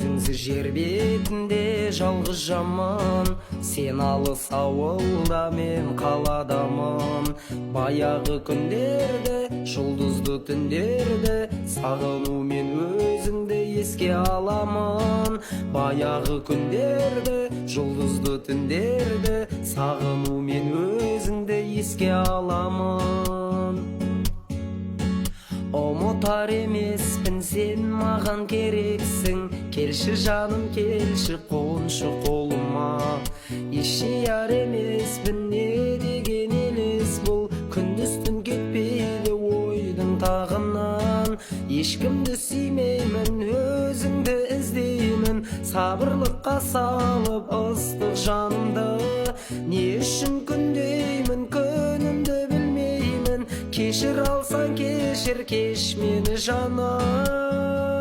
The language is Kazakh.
өзіңсіз жер бетінде жалғыз жаман. Сен алыс ауылда, мен қаладамын. Баяғы күндерді, жұлдызды түндерді сағынумен өзіңді еске аламын. Баяғы күндерді, жұлдызды түндерді сағынумен өзіңді еске аламын. Ұмытар емеспін, сен маған керексің. Келші жаным, келші, қоншы қолыма. Ешияр емеспін, не деген елес бұл. Күндіз түн кетпейді ойдың тағынан. Ешкімді сүймеймін, өзіңді іздеймін. Сабырлыққа салып ыстық жанымды. Не үшін күндеймін, күнімді білмеймін. Кешір алсаң кешір, кеш мені жаным.